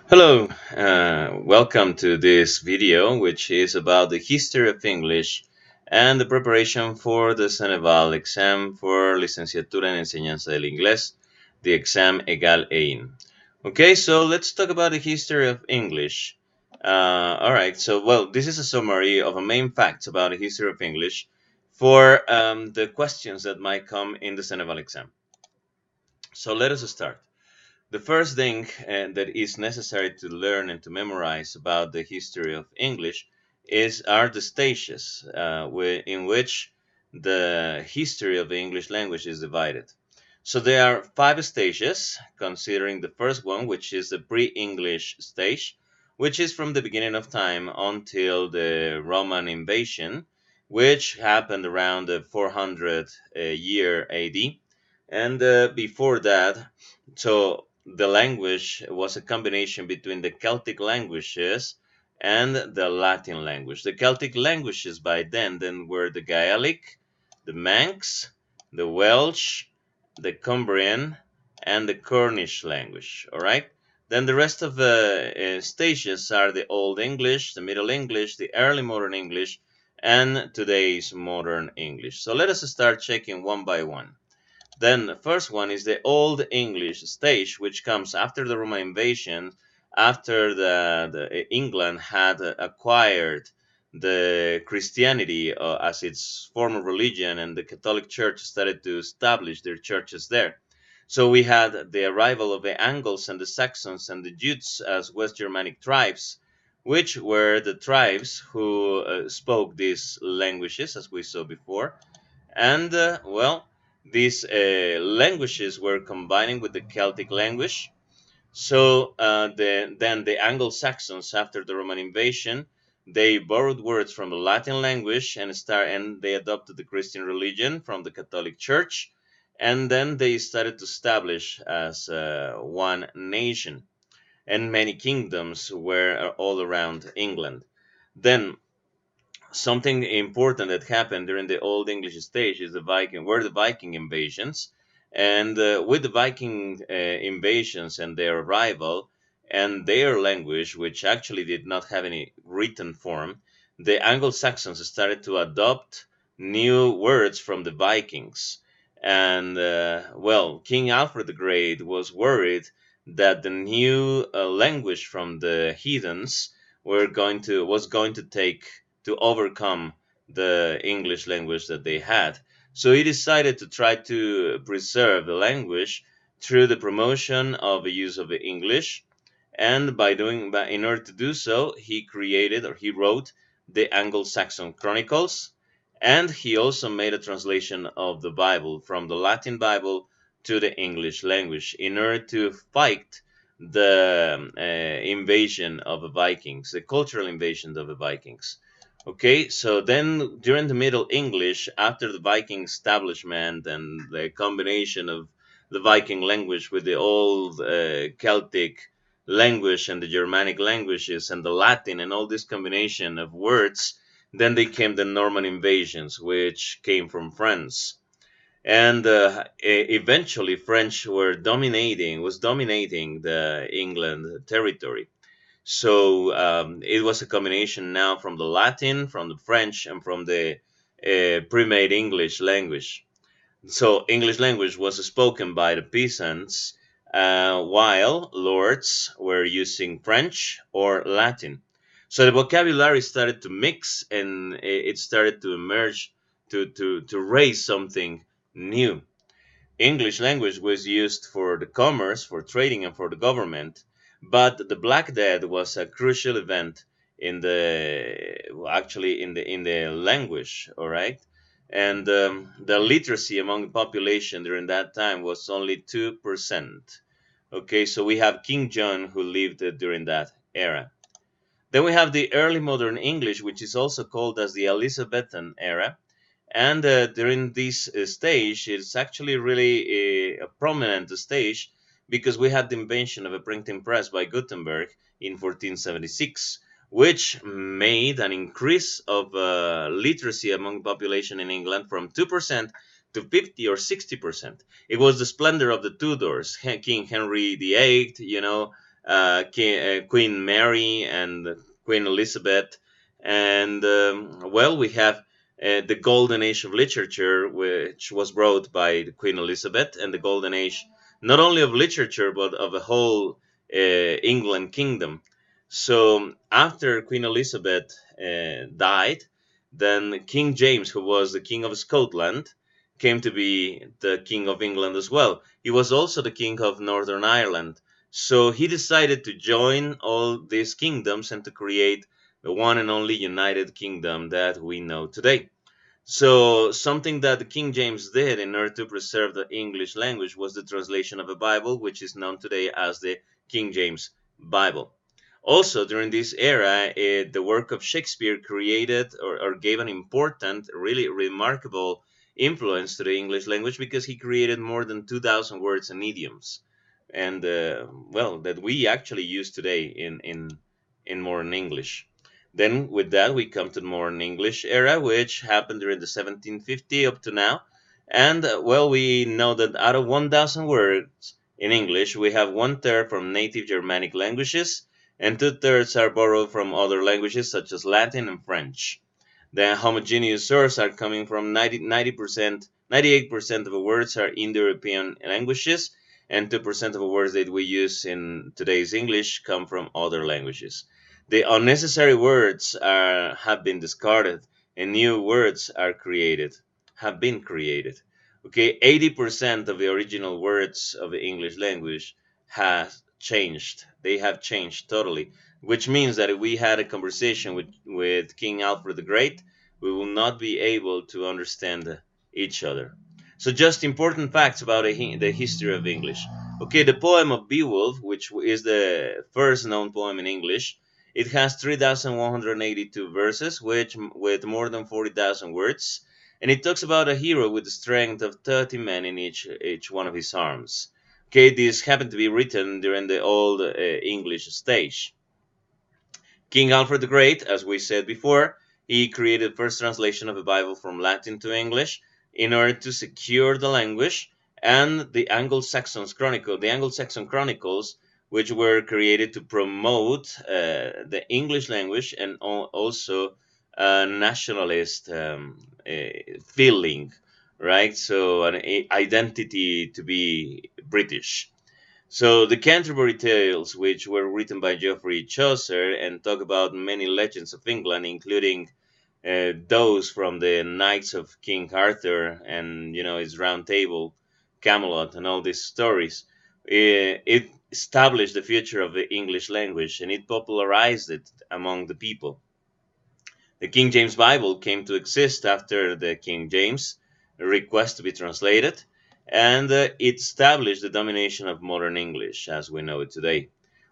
Hello, welcome to this video, which is about the history of English and the preparation for the Ceneval exam for Licenciatura en Enseñanza del Inglés, the exam EGAL EIN. Okay, so let's talk about the history of English. Alright, this is a summary of the main facts about the history of English for the questions that might come in the Ceneval exam. So let us start. The first thing that is necessary to learn and to memorize about the history of English are the stages in which the history of the English language is divided. So there are 5 stages, considering the first one, which is the pre-English stage, which is from the beginning of time until the Roman invasion, which happened around the 400 year AD. And before that, so the language was a combination between the Celtic languages and the Latin language. The Celtic languages by then were the Gaelic, the Manx, the Welsh, the Cumbrian, and the Cornish language. All right. Then the rest of the stages are the Old English, the Middle English, the Early Modern English, and today's Modern English. So let us start checking one by one. Then the first one is the Old English stage, which comes after the Roman invasion, after the England had acquired the Christianity as its former religion, and the Catholic Church started to establish their churches there. So we had the arrival of the Angles and the Saxons and the Jutes as West Germanic tribes, which were the tribes who spoke these languages, as we saw before. And these languages were combining with the Celtic language. So then the Anglo-Saxons, after the Roman invasion, they borrowed words from the Latin language and they adopted the Christian religion from the Catholic Church, and then they started to establish as one nation, and many kingdoms were all around England. Then something important that happened during the Old English stage is the Viking invasions, and with the Viking invasions and their arrival and their language, which actually did not have any written form, the Anglo-Saxons started to adopt new words from the Vikings. And King Alfred the Great was worried that the new language from the heathens was going to take to overcome the English language that they had. So he decided to try to preserve the language through the promotion of the use of the English, and in order to do so, he wrote the Anglo-Saxon Chronicles, and he also made a translation of the Bible from the Latin Bible to the English language in order to fight the invasion of the Vikings, the cultural invasion of the Vikings. Okay, so then during the Middle English, after the Viking establishment and the combination of the Viking language with the old Celtic language and the Germanic languages and the Latin and all this combination of words, then they came the Norman invasions, which came from France. And eventually French was dominating the England territory. So it was a combination now from the Latin, from the French, and from the pre-made English language. So English language was spoken by the peasants, while lords were using French or Latin. So the vocabulary started to mix, and it started to emerge to raise something new. English language was used for the commerce, for trading, and for the government, but the Black Death was a crucial event in the language. All right, and the literacy among the population during that time was only 2%. Okay, so we have King John who lived during that era. Then we have the early modern English, which is also called as the Elizabethan era. And during this stage, it's actually really a prominent stage because we had the invention of a printing press by Gutenberg in 1476, which made an increase of literacy among the population in England from 2% to 50 or 60%. It was the splendor of the Tudors, King Henry VIII, Queen Mary and Queen Elizabeth. And well, we have the golden age of literature, which was brought by Queen Elizabeth, and the golden age not only of literature but of the whole England kingdom. So after Queen Elizabeth died, then King James, who was the King of Scotland, came to be the King of England as well. He was also the King of Northern Ireland. So he decided to join all these kingdoms and to create the one and only United Kingdom that we know today. So something that the King James did in order to preserve the English language was the translation of a Bible, which is known today as the King James Bible. Also, during this era, the work of Shakespeare created or gave an important, really remarkable influence to the English language because he created more than 2,000 words and idioms, and well, that we actually use today in modern English. Then, with that, we come to the modern English era, which happened during the 1750 up to now. And well, we know that out of 1,000 words in English, we have 1/3 from native Germanic languages, and 2/3 are borrowed from other languages such as Latin and French. The homogeneous source are coming from 90%, 98% of the words are Indo-European languages, and 2% of the words that we use in today's English come from other languages. The unnecessary words have been discarded, and new words have been created. Okay, 80% of the original words of the English language has changed. They have changed totally, which means that if we had a conversation with King Alfred the Great, we will not be able to understand each other. So just important facts about the history of English. Okay, the poem of Beowulf, which is the first known poem in English, it has 3,182 verses, which with more than 40,000 words, and it talks about a hero with the strength of 30 men in each one of his arms. Okay, this happened to be written during the Old English stage. King Alfred the Great, as we said before, he created the first translation of the Bible from Latin to English in order to secure the language, and the Anglo-Saxon Chronicles, which were created to promote the English language and also nationalist feeling, right? So an identity to be British. So the Canterbury Tales, which were written by Geoffrey Chaucer and talk about many legends of England, including those from the Knights of King Arthur and his Round Table, Camelot, and all these stories. It established the future of the English language and it popularized it among the people. The King James Bible came to exist after the King James request to be translated, and it established the domination of modern English as we know it today.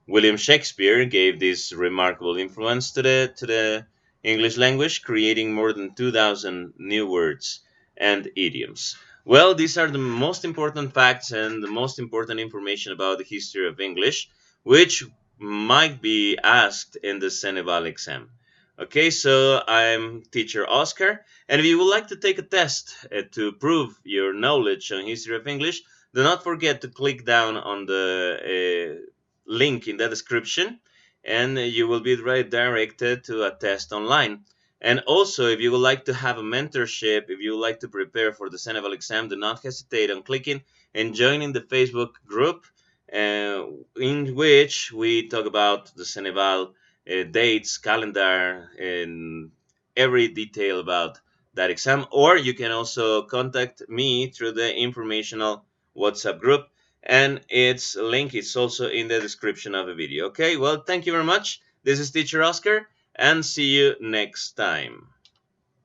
William Shakespeare gave this remarkable influence to the English language, creating more than 2,000 new words and idioms. Well, these are the most important facts and the most important information about the history of English, which might be asked in the Ceneval exam. Okay, so I'm teacher Oscar, and if you would like to take a test to prove your knowledge on history of English, do not forget to click down on the link in the description, and you will be redirected to a test online. And also, if you would like to have a mentorship, if you would like to prepare for the Ceneval exam, do not hesitate on clicking and joining the Facebook group in which we talk about the Ceneval dates, calendar, and every detail about that exam. Or you can also contact me through the informational WhatsApp group, and its link is also in the description of the video. Okay, well, thank you very much. This is Teacher Oscar, and see you next time.